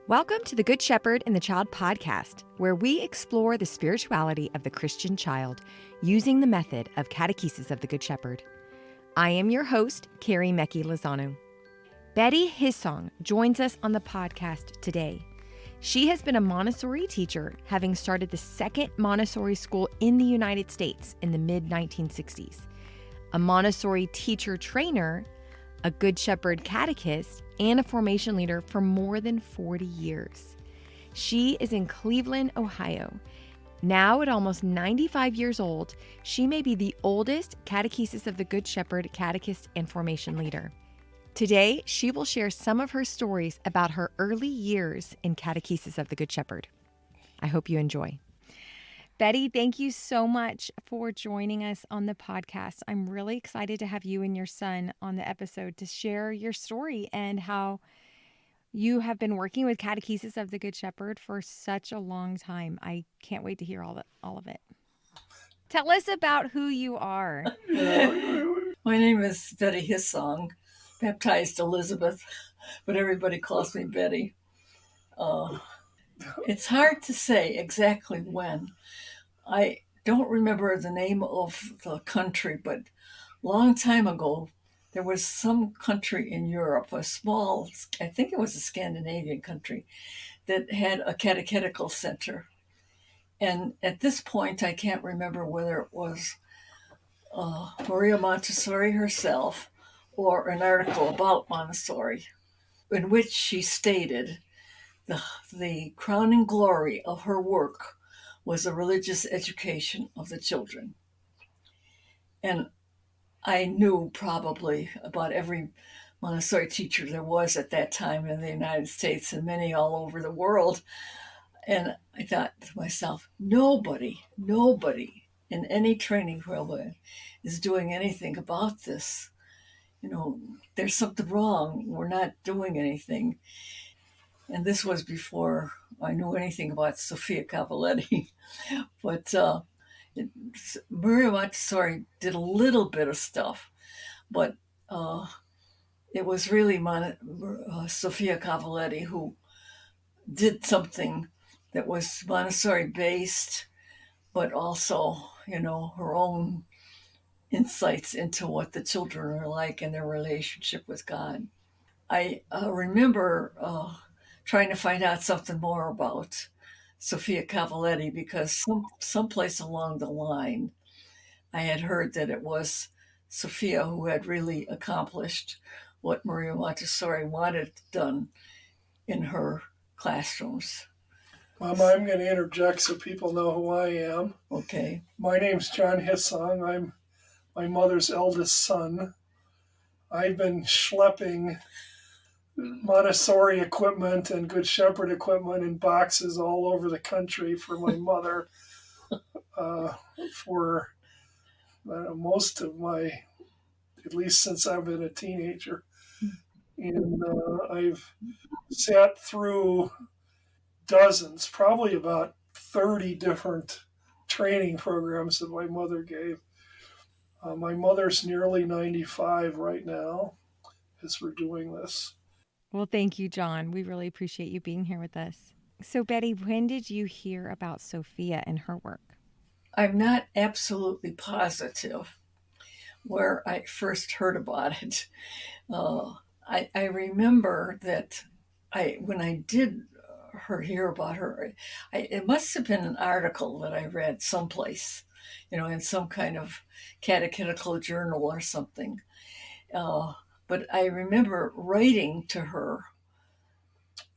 Welcome to the Good Shepherd and the Child podcast, where we explore the spirituality of the Christian child using the method of Catechesis of the Good Shepherd. I am your host, Carrie Mecki Lozano. Betty Hissong joins us on the podcast today. She has been a Montessori teacher, having started the second Montessori school in the United States in the mid-1960s. A Montessori teacher trainer, a Good Shepherd catechist, and a formation leader for more than 40 years. She is in Cleveland, Ohio. Now at almost 95 years old, she may be the oldest Catechesis of the Good Shepherd catechist and formation leader. Today, she will share some of her stories about her early years in Catechesis of the Good Shepherd. I hope you enjoy. Betty, thank you so much for joining us on the podcast. I'm really excited to have you and your son on the episode to share your story and how you have been working with Catechesis of the Good Shepherd for such a long time. I can't wait to hear all of it. Tell us about who you are. My name is Betty Hissong, baptized Elizabeth, but everybody calls me Betty. It's hard to say exactly when. I don't remember the name of the country, but a long time ago, there was some country in Europe, a small, I think it was a Scandinavian country, that had a catechetical center. And at this point, I can't remember whether it was Maria Montessori herself or an article about Montessori, in which she stated the crowning glory of her work was the religious education of the children. And I knew probably about every Montessori teacher there was at that time in the United States and many all over the world. And I thought to myself, nobody in any training program is doing anything about this. You know, there's something wrong. We're not doing anything. And this was before I knew anything about Sofia Cavalletti. But Maria Montessori did a little bit of stuff, but it was really Sofia Cavalletti who did something that was Montessori based, but also, her own insights into what the children are like and their relationship with God. I remember trying to find out something more about Sofia Cavalletti because someplace along the line, I had heard that it was Sofia who had really accomplished what Maria Montessori wanted done in her classrooms. Mom, I'm going to interject so people know who I am. Okay. My name's John Hissong. I'm my mother's eldest son. I've been schlepping Montessori equipment and Good Shepherd equipment in boxes all over the country for my mother for most of my, at least since I've been a teenager. And I've sat through dozens, probably about 30 different training programs that my mother gave. My mother's nearly 95 right now as we're doing this. Well, thank you, John. We really appreciate you being here with us. So, Betty, when did you hear about Sofia and her work? I'm not absolutely positive where I first heard about it. I remember that when I did hear about her, it must have been an article that I read someplace, in some kind of catechetical journal or something. But I remember writing to her.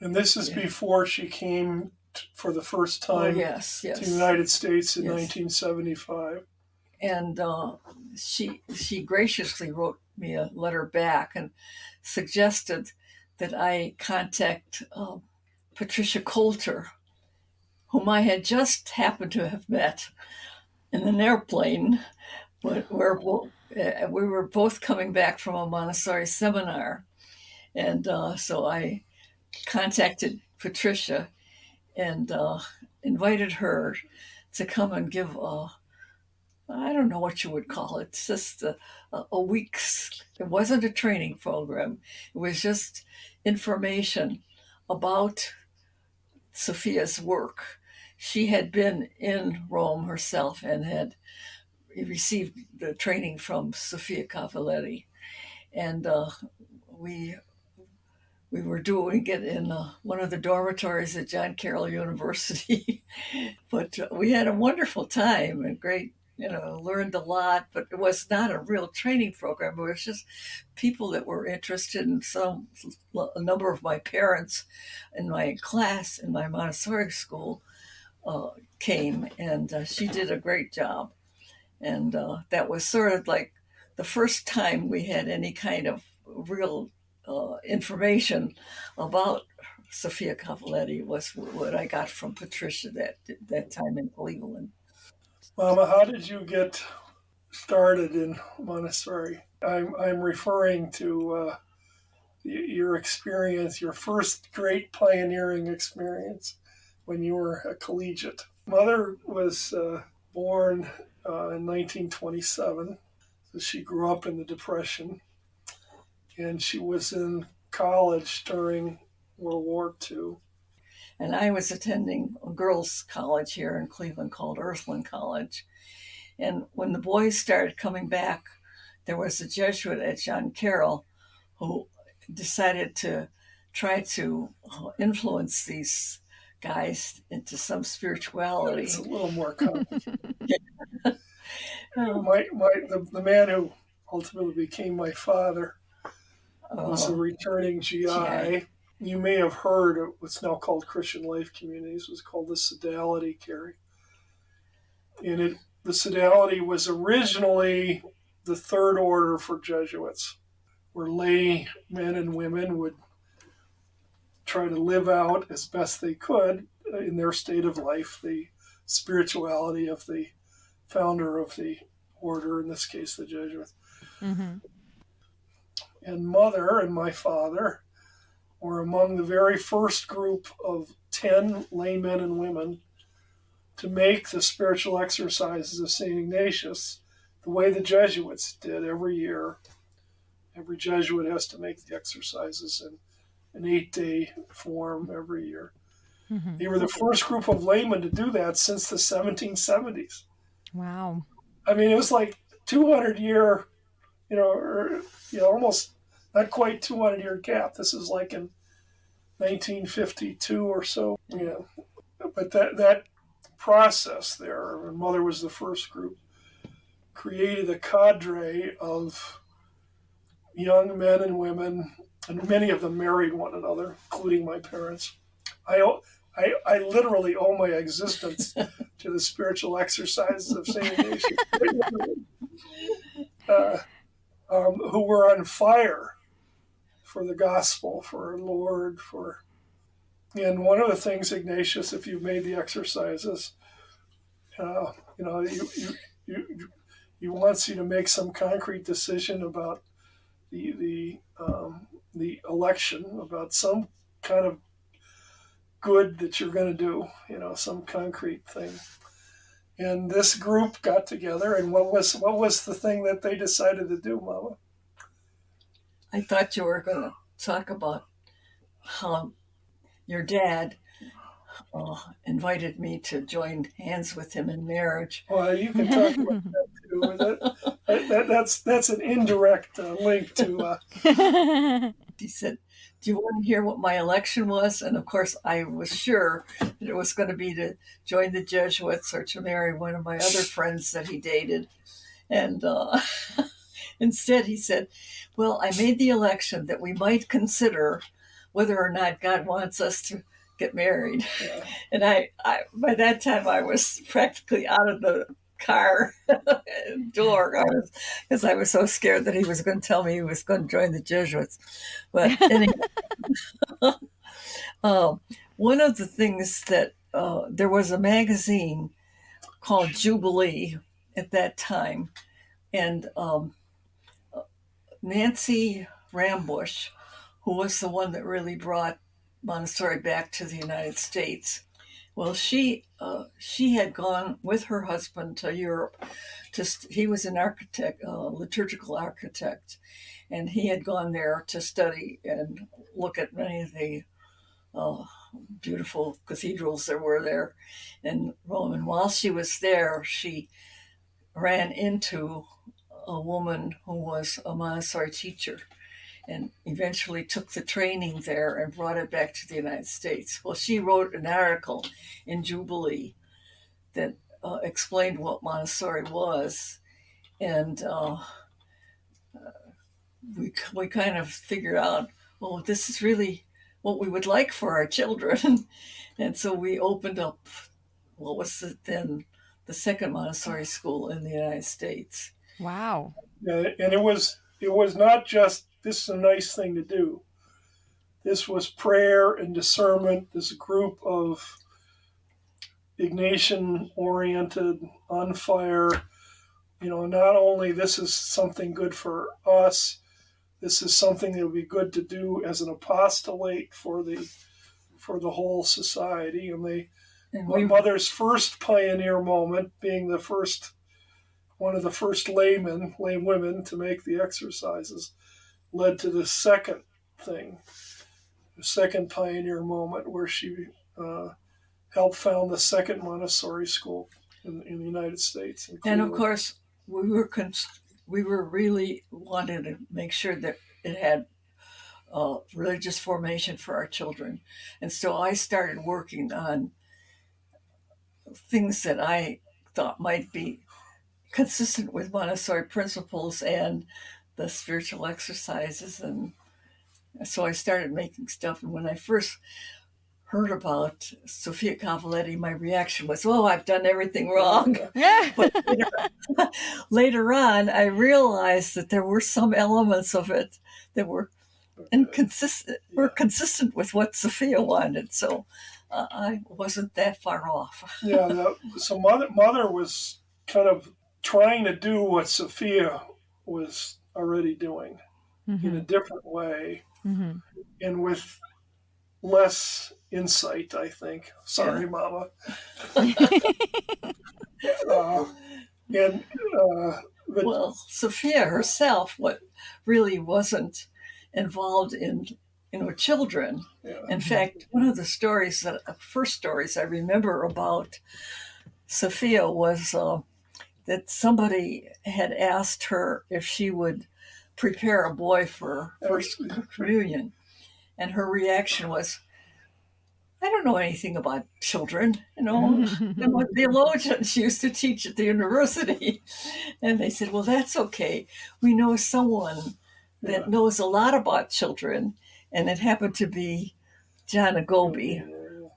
And this is before she came for the first time yes. to the United States in 1975. And she graciously wrote me a letter back and suggested that I contact Patricia Coulter, whom I had just happened to have met in an airplane, where we were both coming back from a Montessori seminar. And so I contacted Patricia and invited her to come and give I don't know what you would call it. It's just a week's, it wasn't a training program. It was just information about Sofia's work. She had been in Rome herself and had received the training from Sofia Cavalletti. And we we were doing it in one of the dormitories at John Carroll University. But we had a wonderful time and great, learned a lot, but it was not a real training program. It was just people that were interested in a number of my parents in my class in my Montessori school came, and she did a great job. And that was sort of like the first time we had any kind of real information about Sofia Cavalletti was what I got from Patricia that time in Cleveland. Mama, how did you get started in Montessori? I'm referring to your experience, your first great pioneering experience when you were a collegiate. Mother was born in 1927. So she grew up in the Depression, and she was in college during World War II. And I was attending a girls' college here in Cleveland called Earthland College. And when the boys started coming back, there was a Jesuit at John Carroll who decided to try to influence these guys into some spirituality. It's a little more complicated. The man who ultimately became my father was a returning GI. You may have heard of what's now called Christian Life Communities. It was called the Sodality, Carrie. And the Sodality was originally the third order for Jesuits, where lay men and women would try to live out as best they could in their state of life the spirituality of the founder of the order, in this case the Jesuits. Mm-hmm. And Mother and my father were among the very first group of 10 laymen and women to make the spiritual exercises of St. Ignatius the way the Jesuits did every year. Every Jesuit has to make the exercises in an 8-day form every year. Mm-hmm. They were the first group of laymen to do that since the 1770s. Wow. I mean, it was like 200-year, almost not quite 200-year gap. This is like in 1952 or so. Yeah. But that process there, when Mother was the first group, created a cadre of young men and women, and many of them married one another, including my parents. I literally owe my existence to the spiritual exercises of St. Ignatius, who were on fire for the gospel, for our Lord, and one of the things, Ignatius, if you've made the exercises, he wants you to make some concrete decision about the election, about some kind of good that you're going to do, some concrete thing. And this group got together, and what was the thing that they decided to do, Mama? I thought you were going to talk about how your dad invited me to join hands with him in marriage. Well, you can talk about that too. That's an indirect link to. He said, "Do you want to hear what my election was?" And of course, I was sure that it was going to be to join the Jesuits or to marry one of my other friends that he dated. And instead, he said, "Well, I made the election that we might consider whether or not God wants us to get married." Yeah. And I by that time I was practically out of the car door because I was so scared that he was going to tell me he was going to join the Jesuits. But anyway, one of the things that there was a magazine called Jubilee at that time, and Nancy Rambush, who was the one that really brought Montessori back to the United States. Well, she had gone with her husband to Europe. He was an architect, liturgical architect, and he had gone there to study and look at many of the beautiful cathedrals there were there in Rome. And while she was there, she ran into a woman who was a Montessori teacher and eventually took the training there and brought it back to the United States. Well, she wrote an article in Jubilee that explained what Montessori was, and we kind of figured out, well, this is really what we would like for our children. And so we opened up what was then the second Montessori school in the United States. Wow. Yeah, and it was not just, this is a nice thing to do. This was prayer and discernment. This group of Ignatian-oriented, on fire. Not only this is something good for us, this is something that would be good to do as an apostolate for the whole society. And Mother's first pioneer moment, being one of the first lay women to make the exercises, led to the second thing, the second pioneer moment, where she helped found the second Montessori school in the United States. And of course, we were really wanting to make sure that it had religious formation for our children. And so I started working on things that I thought might be consistent with Montessori principles and the spiritual exercises. And so I started making stuff. And when I first heard about Sofia Cavalletti, my reaction was, oh, I've done everything wrong. But later on, I realized that there were some elements of it that were consistent with what Sofia wanted. So I wasn't that far off. So mother was kind of trying to do what Sofia was already doing in a different way, and with less insight, I think. Sorry, Mama. Well, Sofia herself really wasn't involved in children. In fact, one of the first stories I remember about Sofia was that somebody had asked her if she would prepare a boy for first communion. And her reaction was, I don't know anything about children. The theologians used to teach at the university. And they said, well, that's okay. We know someone that knows a lot about children. And it happened to be John Agobi,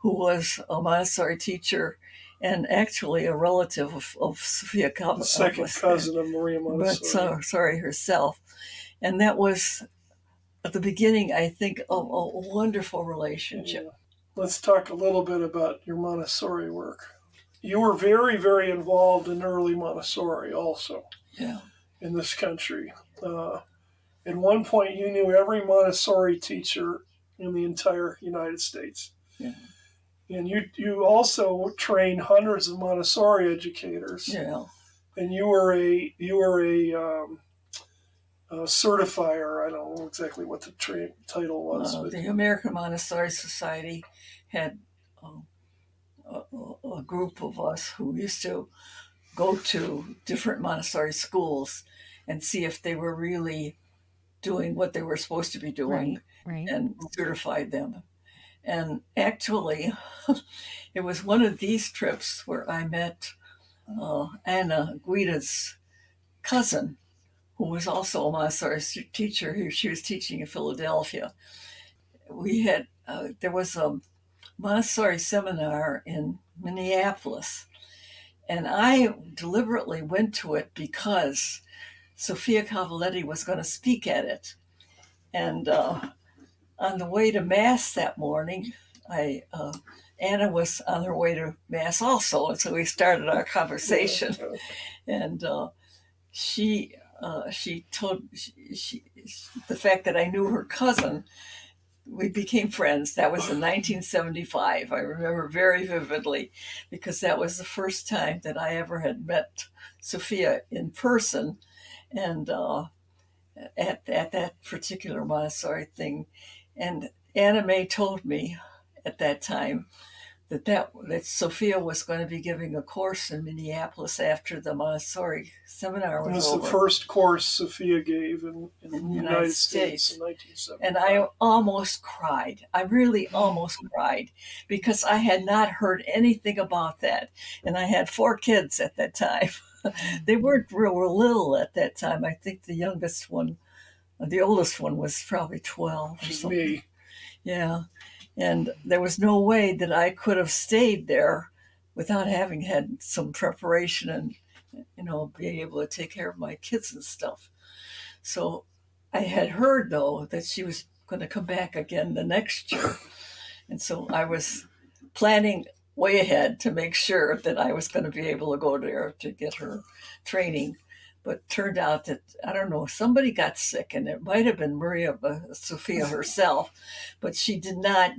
who was a Montessori teacher and actually a relative of Sofia Cavalletti. The second cousin of Maria Montessori herself. And that was at the beginning, I think, of a wonderful relationship. Yeah. Let's talk a little bit about your Montessori work. You were very, very involved in early Montessori also in this country. At one point, you knew every Montessori teacher in the entire United States. Yeah. And you also trained hundreds of Montessori educators. Yeah. And you were a certifier. I don't know exactly what the title was. The American Montessori Society had a group of us who used to go to different Montessori schools and see if they were really doing what they were supposed to be doing, and certified them. And actually, it was one of these trips where I met Anna Guida's cousin, who was also a Montessori teacher. She was teaching in Philadelphia. There was a Montessori seminar in Minneapolis, and I deliberately went to it because Sofia Cavalletti was going to speak at it. And on the way to Mass that morning, Anna was on her way to Mass also, and so we started our conversation. And she told the fact that I knew her cousin. We became friends. That was in 1975. I remember very vividly because that was the first time that I ever had met Sofia in person, and at that particular Montessori thing. And Anna May told me at that time that Sofia was going to be giving a course in Minneapolis after the Montessori seminar was It was over. the first course Sofia gave in the United States in 1975. And I almost cried. I really almost cried because I had not heard anything about that. And I had 4 kids at that time. They weren't real little at that time. I think the oldest one was probably 12 or something. Me. Yeah. And there was no way that I could have stayed there without having had some preparation and, being able to take care of my kids and stuff. So I had heard, though, that she was going to come back again the next year. And so I was planning way ahead to make sure that I was going to be able to go there to get her training. But turned out that, I don't know, somebody got sick, and it might have been Sofia herself, but she did not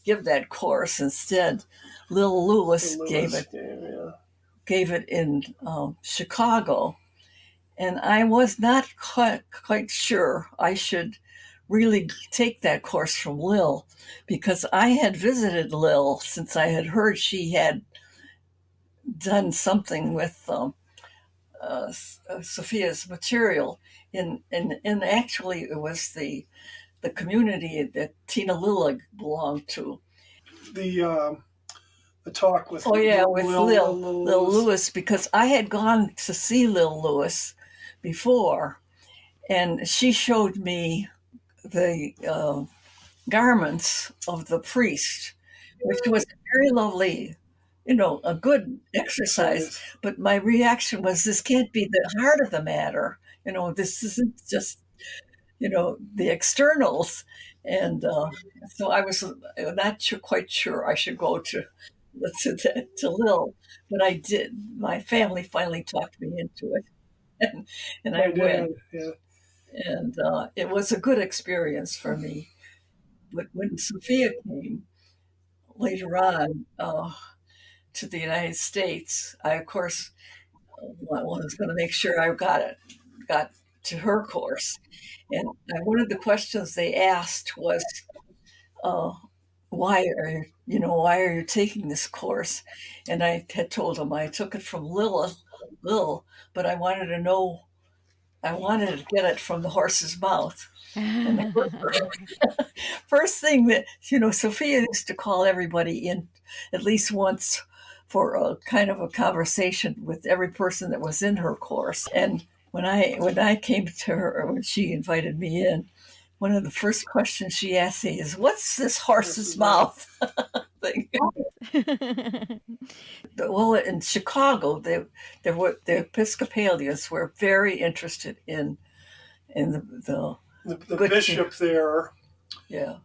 give that course. Instead, Lil Lewis gave it in Chicago. And I was not quite sure I should really take that course from Lil, because I had visited Lil since I had heard she had done something with Sofia's material, and actually it was the community that Tina Lillig belonged to. The talk with Lil Lewis, because I had gone to see Lil Lewis before, and she showed me the garments of the priest, which was very lovely, a good exercise. But my reaction was, this can't be the heart of the matter. This isn't just, the externals. And so I was not quite sure I should go to Lil, but I did. My family finally talked me into it, and I went. Yeah. And it was a good experience for me. But when Sofia came later on to the United States, I, of course, was going to make sure I got to her course. And one of the questions they asked was, why are you taking this course? And I had told them I took it from Lil, but I wanted to get it from the horse's mouth. And first thing that, Sofia used to call everybody in at least once for a kind of a conversation with every person that was in her course. And when I came to her, when she invited me in, one of the first questions she asked me is, "What's this horse's mouth thing?" Well, in Chicago, the Episcopalians were very interested in the bishop there. Yeah.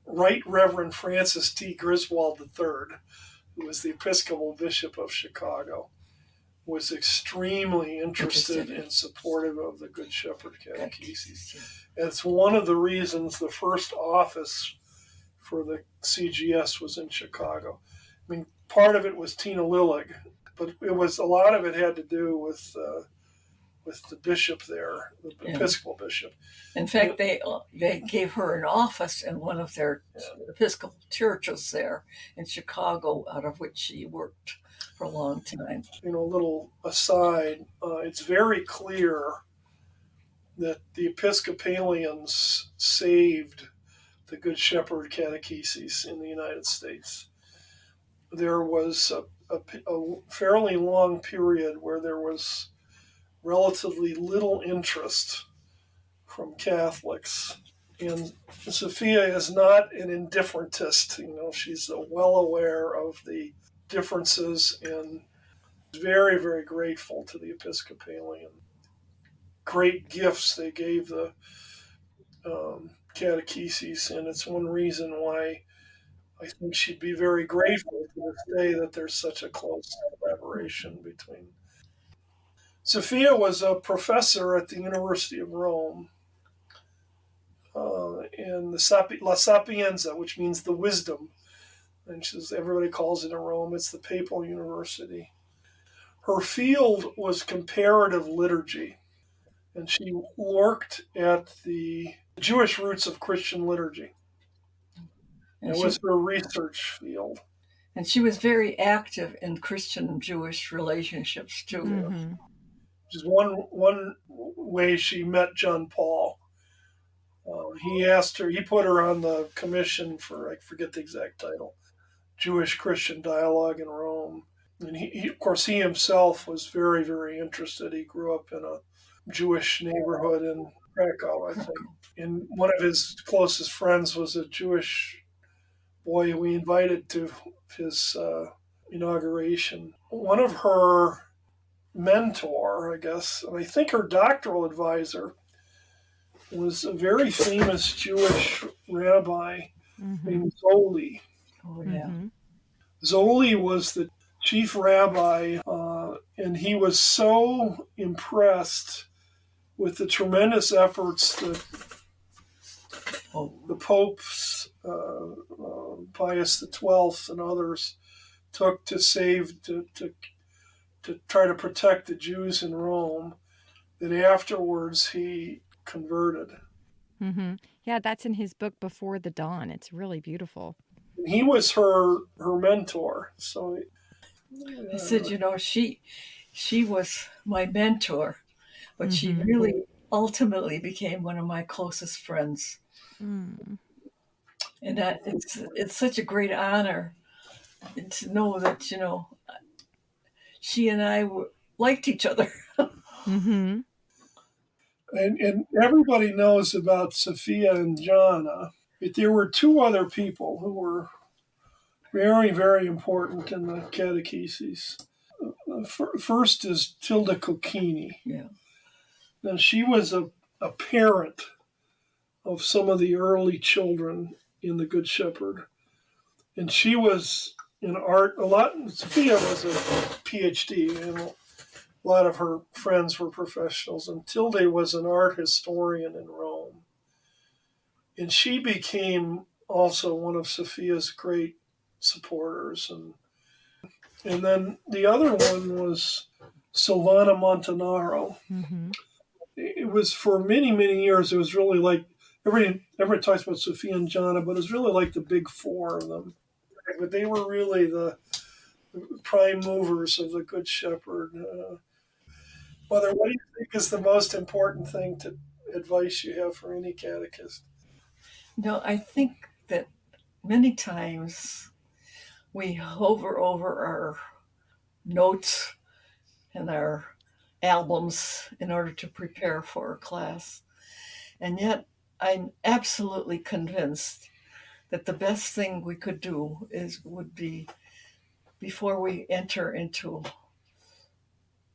Right Reverend Francis T. Griswold III, who was the Episcopal Bishop of Chicago, was extremely interested and supportive of the Good Shepherd Catechesis. And it's one of the reasons the first office for the CGS was in Chicago. I mean, part of it was Tina Lillig, but a lot of it had to do with the bishop there, the Episcopal bishop. In fact, they gave her an office in one of their Episcopal churches there in Chicago, out of which she worked for a long time. A little aside, it's very clear that the Episcopalians saved the Good Shepherd Catechesis in the United States. There was a fairly long period where there was relatively little interest from Catholics. And Sofia is not an indifferentist. She's well aware of the differences and very, very grateful to the Episcopalian. Great gifts they gave the catechesis, and it's one reason why I think she'd be very grateful to this day that there's such a close collaboration between. Sofia was a professor at the University of Rome in the La Sapienza, which means the wisdom. And everybody calls it in Rome. It's the papal university. Her field was comparative liturgy, and she worked at the Jewish roots of Christian liturgy. And It was her research field. And she was very active in Christian and Jewish relationships too. Mm-hmm. Which is one way she met John Paul. He put her on the commission for, I forget the exact title, Jewish-Christian Dialogue in Rome. And of course, he himself was very, very interested. He grew up in a Jewish neighborhood in Krakow, I think. And one of his closest friends was a Jewish boy who we invited to his inauguration. One of her mentor, I guess, and I think her doctoral advisor was a very famous Jewish rabbi named Zoli. Oh, yeah. Zoli was the chief rabbi, and he was so impressed with the tremendous efforts that the popes, Pius XII and others, took to try to protect the Jews in Rome, that afterwards he converted. Mm-hmm. Yeah, that's in his book Before the Dawn. It's really beautiful. He was her mentor. So I said, she was my mentor, but she really ultimately became one of my closest friends. Mm. And it's such a great honor to know that, she and I liked each other. Mm-hmm. And everybody knows about Sofia and Jana, but there were two other people who were very, very important in the catechesis. First is Tilda Cocchini. Yeah. Now, she was a parent of some of the early children in the Good Shepherd. And she was in art a lot. Sofia was a PhD, and a lot of her friends were professionals. And Tilde was an art historian in Rome. And she became also one of Sofia's great supporters. And then the other one was Silvana Montanaro. Mm-hmm. It was for many, many years, it was really like, everybody talks about Sofia and Jana, but it was really like the big four of them. But they were really the prime movers of the Good Shepherd. Mother, what do you think is the most important advice you have for any catechist? I think that many times we hover over our notes and our albums in order to prepare for a class. And yet I'm absolutely convinced that the best thing we could do would be, before we enter into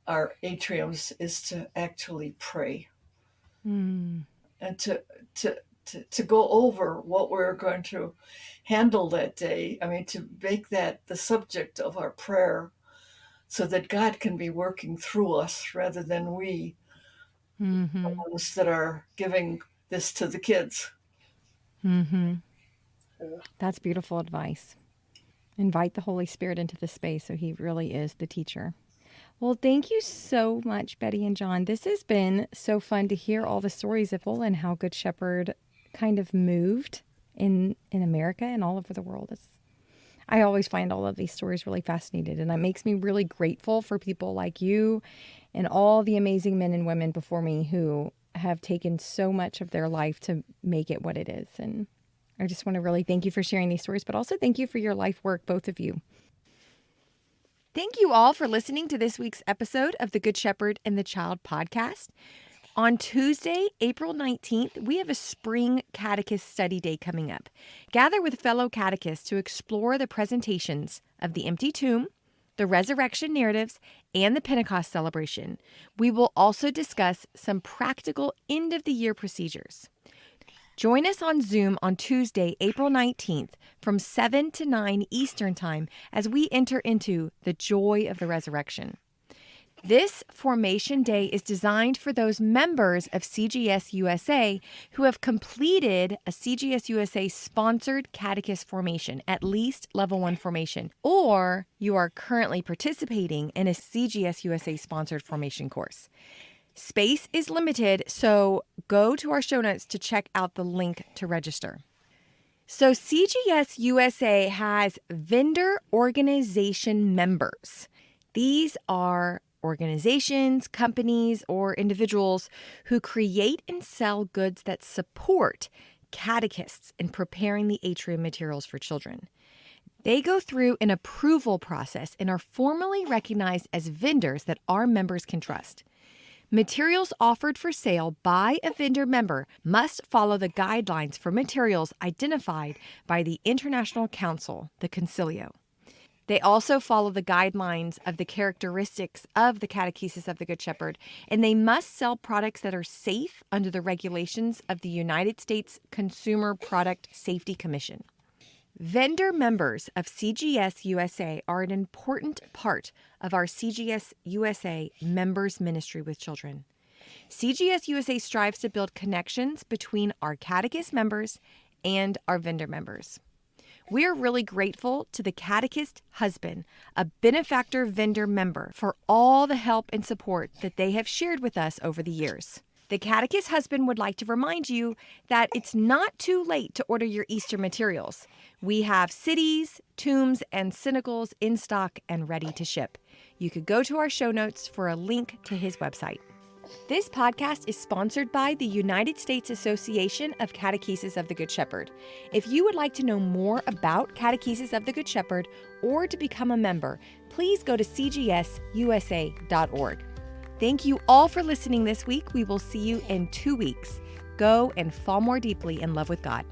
our atriums, is to actually pray. And to go over what we're going to handle that day. I mean, to make that the subject of our prayer, so that God can be working through us rather than we, the ones that are giving this to the kids. Mm-hmm. That's beautiful advice. Invite the Holy Spirit into the space so he really is the teacher. Well, thank you so much, Betty and John. This has been so fun to hear all the stories of people and how Good Shepherd kind of moved in America and all over the world. I always find all of these stories really fascinating, and that makes me really grateful for people like you and all the amazing men and women before me who have taken so much of their life to make it what it is. And I just want to really thank you for sharing these stories, but also thank you for your life work, both of you. Thank you all for listening to this week's episode of the Good Shepherd and the Child podcast. On Tuesday, April 19th, we have a spring catechist study day coming up. Gather with fellow catechists to explore the presentations of the empty tomb, the resurrection narratives, and the Pentecost celebration. We will also discuss some practical end-of-the-year procedures. Join us on Zoom on Tuesday, April 19th from 7 to 9 Eastern Time as we enter into the joy of the resurrection. This formation day is designed for those members of CGS USA who have completed a CGS USA sponsored catechist formation, at least level 1 formation, or you are currently participating in a CGS USA sponsored formation course. Space is limited, so go to our show notes to check out the link to register. So CGS USA has vendor organization members. These are organizations, companies, or individuals who create and sell goods that support catechists in preparing the Atrium materials for children. They go through an approval process and are formally recognized as vendors that our members can trust. Materials offered for sale by a vendor member must follow the guidelines for materials identified by the International Council, the Concilio. They also follow the guidelines of the characteristics of the Catechesis of the Good Shepherd, and they must sell products that are safe under the regulations of the United States Consumer Product Safety Commission. Vendor members of CGS USA are an important part of our CGS USA members ministry with children. CGS USA strives to build connections between our catechist members and our vendor members. We are really grateful to the catechist husband, a benefactor vendor member, for all the help and support that they have shared with us over the years. The catechist husband would like to remind you that it's not too late to order your Easter materials. We have cities, tombs, and cynagals in stock and ready to ship. You could go to our show notes for a link to his website. This podcast is sponsored by the United States Association of Catechesis of the Good Shepherd. If you would like to know more about Catechesis of the Good Shepherd or to become a member, please go to cgsusa.org. Thank you all for listening this week. We will see you in 2 weeks. Go and fall more deeply in love with God.